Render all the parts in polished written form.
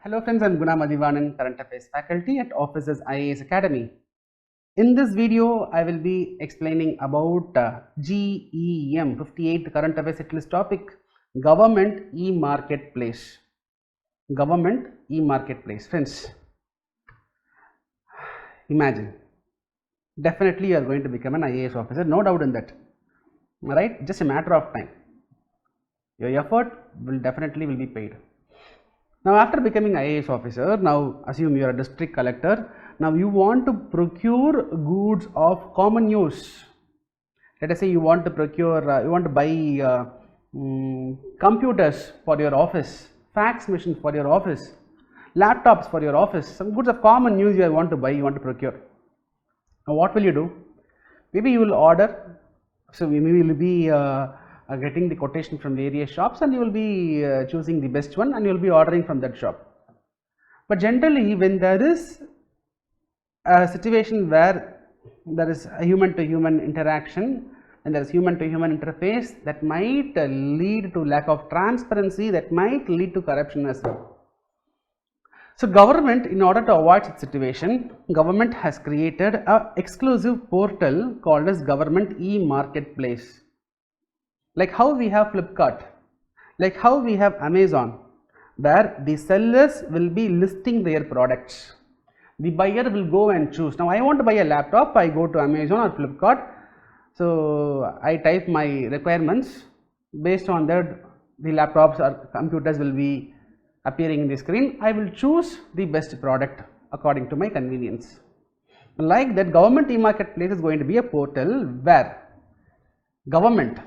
Hello friends, I am Guna Madhivanan, Current Affairs Faculty at Officers IAS Academy. In this video, I will be explaining about GEM 58 Current Affairs Set List topic, Government E-Marketplace. Government E-Marketplace. Friends, imagine, definitely you are going to become an IAS officer, no doubt in that. Right? Just a matter of time. Your effort will definitely be paid. Now, after becoming IAS officer, now assume you are a district collector. Now, you want to procure goods of common use. Let us say you want to procure, you want to buy computers for your office, fax machines for your office, laptops for your office, some goods of common use you want to buy, you want to procure. Now, what will you do? Maybe you will order. So, maybe you will be getting the quotation from various shops, and you will be choosing the best one, and you will be ordering from that shop. But generally, when there is a situation where there is a human to human interaction and there is human to human interface, that might lead to lack of transparency, that might lead to corruption as well. So, government, in order to avoid such situation, government has created a exclusive portal called as Government E-Marketplace. Like how we have Flipkart, like how we have Amazon, where the sellers will be listing their products. The buyer will go and choose. Now, I want to buy a laptop, I go to Amazon or Flipkart. So, I type my requirements. Based on that, the laptops or computers will be appearing in the screen. I will choose the best product according to my convenience. Like that, Government E-Marketplace is going to be a portal where government,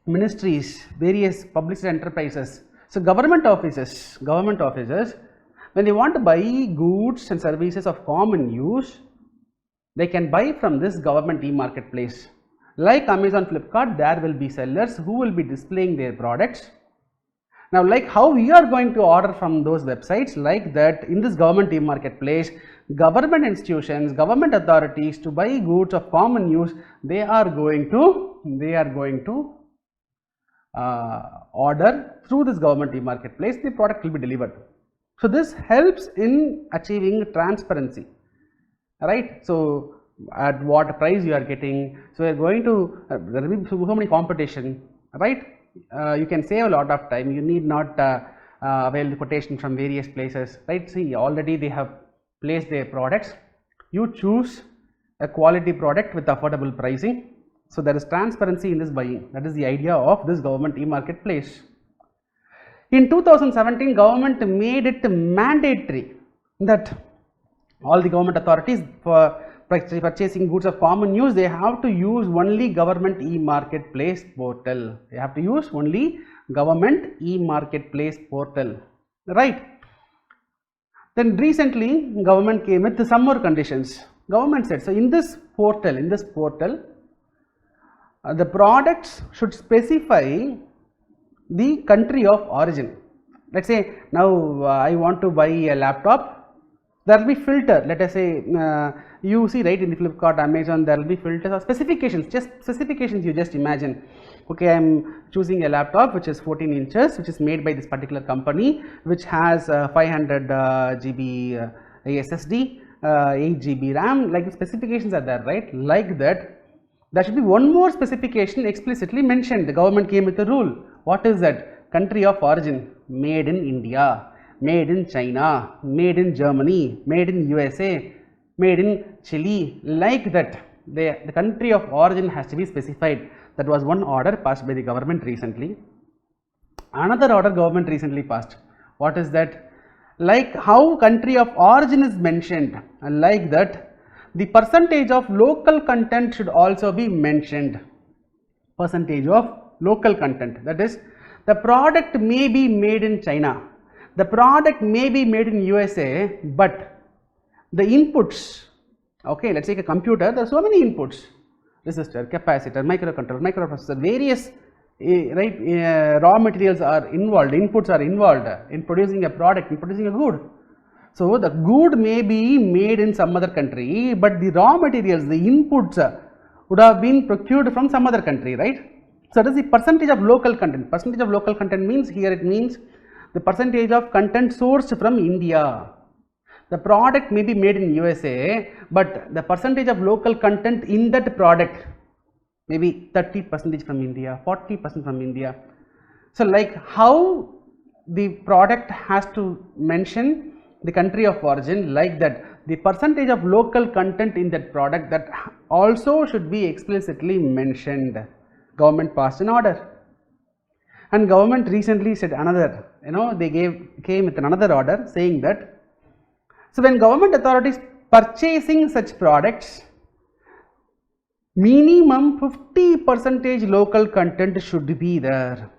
ministries, various public enterprises, so government offices, when they want to buy goods and services of common use, they can buy from this Government E-Marketplace. Like Amazon, Flipkart, there will be sellers who will be displaying their products. Now, like how we are going to order from those websites, like that in this Government E-Marketplace, government institutions, government authorities to buy goods of common use, they are going to order through this Government E-Marketplace, the product will be delivered. So, this helps in achieving transparency, right? So, at what price you are getting, so you are going to, there will be so many competition, right? You can save a lot of time, you need not avail the quotation from various places, right? See, already they have placed their products, you choose a quality product with affordable pricing. So, there is transparency in this buying. That is the idea of this Government E-Marketplace. In 2017, government made it mandatory that all the government authorities for purchasing goods of common use, they have to use only Government E-Marketplace portal. They have to use only Government E-Marketplace portal, right? Then recently, government came with some more conditions. Government said, so in this portal, the products should specify the country of origin. Let us say now I want to buy a laptop, there will be filter. Let us say you see, right, in the Flipkart, Amazon, there will be filters or specifications, just specifications. You just imagine, okay, I am choosing a laptop which is 14 inches, which is made by this particular company, which has 500 GB SSD, 8 GB RAM, like the specifications are there, right? Like that, there should be one more specification explicitly mentioned. The government came with a rule. What is that? Country of origin, made in India, made in China, made in Germany, made in USA, made in Chile, like that. The country of origin has to be specified. That was one order passed by the government recently. Another order government recently passed. What is that? Like how country of origin is mentioned, like that, the percentage of local content should also be mentioned. Percentage of local content, that is, the product may be made in China, the product may be made in USA, but the inputs, okay, let us take a computer, there are so many inputs, resistor, capacitor, microcontroller, microprocessor, various raw materials are involved, inputs are involved in producing a product, in producing a good. So, the good may be made in some other country, but the raw materials, the inputs would have been procured from some other country, right? So, that is the percentage of local content. Percentage of local content means, here it means the percentage of content sourced from India. The product may be made in USA, but the percentage of local content in that product may be 30% from India, 40% from India. So like how the product has to mention the country of origin, like that the percentage of local content in that product, that also should be explicitly mentioned. Government passed an order, and government recently said another, they came with another order saying that, so when government authorities purchasing such products, minimum 50% local content should be there.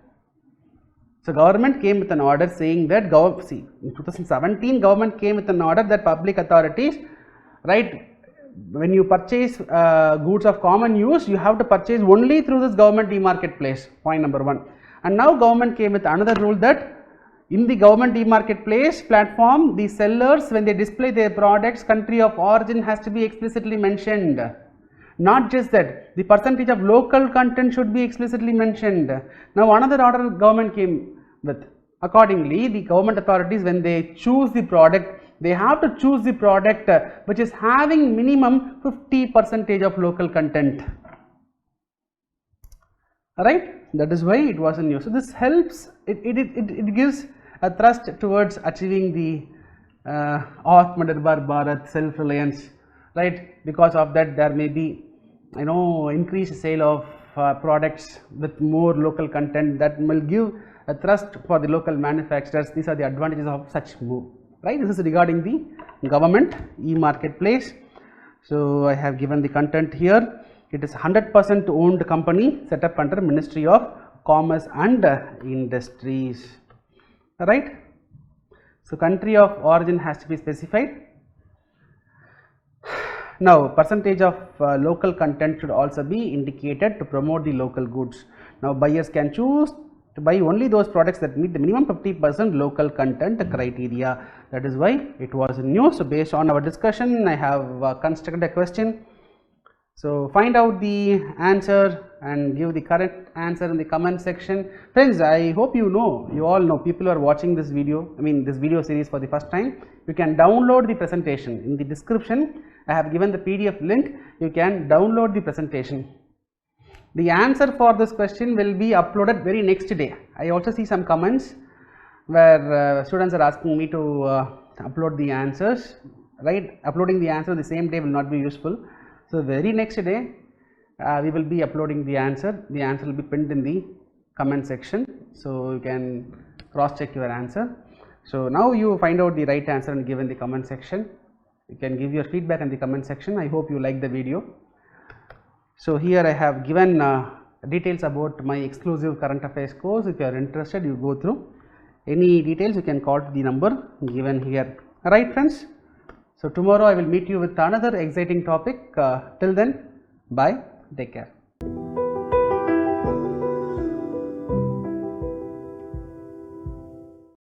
So government came with an order saying that, in 2017 government came with an order that public authorities, right, when you purchase goods of common use, you have to purchase only through this government e-marketplace, point number 1. And now government came with another rule that in the government e-marketplace platform, the sellers, when they display their products, country of origin has to be explicitly mentioned. Not just that, the percentage of local content should be explicitly mentioned. Now another order government came with. Accordingly, the government authorities, when they choose the product, they have to choose the product which is having minimum 50% of local content. Alright, that is why it was in news. So this helps, it gives a thrust towards achieving the Atmanirbhar Bharat, self-reliance, right? Because of that, there may be increased sale of products with more local content that will give a thrust for the local manufacturers. These are the advantages of such move, right? This is regarding the government e-marketplace. So I have given the content here. It is 100% owned company set up under Ministry of Commerce and Industries, right? So country of origin has to be specified. Now percentage of local content should also be indicated to promote the local goods. Now buyers can choose to buy only those products that meet the minimum 50% local content criteria. That is why it was in news. So based on our discussion, I have constructed a question. So find out the answer and give the correct answer in the comment section. Friends, I hope you all know, people who are watching this video, this video series for the first time, you can download the presentation. In the description, I have given the PDF link. You can download the presentation. The answer for this question will be uploaded very next day. I also see some comments where students are asking me to upload the answers, right? Uploading the answer the same day will not be useful. So very next day we will be uploading the answer. The answer will be pinned in the comment section, so you can cross check your answer. So now you find out the right answer and give in the comment section. You can give your feedback in the comment section. I hope you like the video. So here I have given details about my exclusive current affairs course. If you are interested, you go through. Any details you can call to the number given here. Alright friends. So tomorrow I will meet you with another exciting topic. Till then, bye, take care.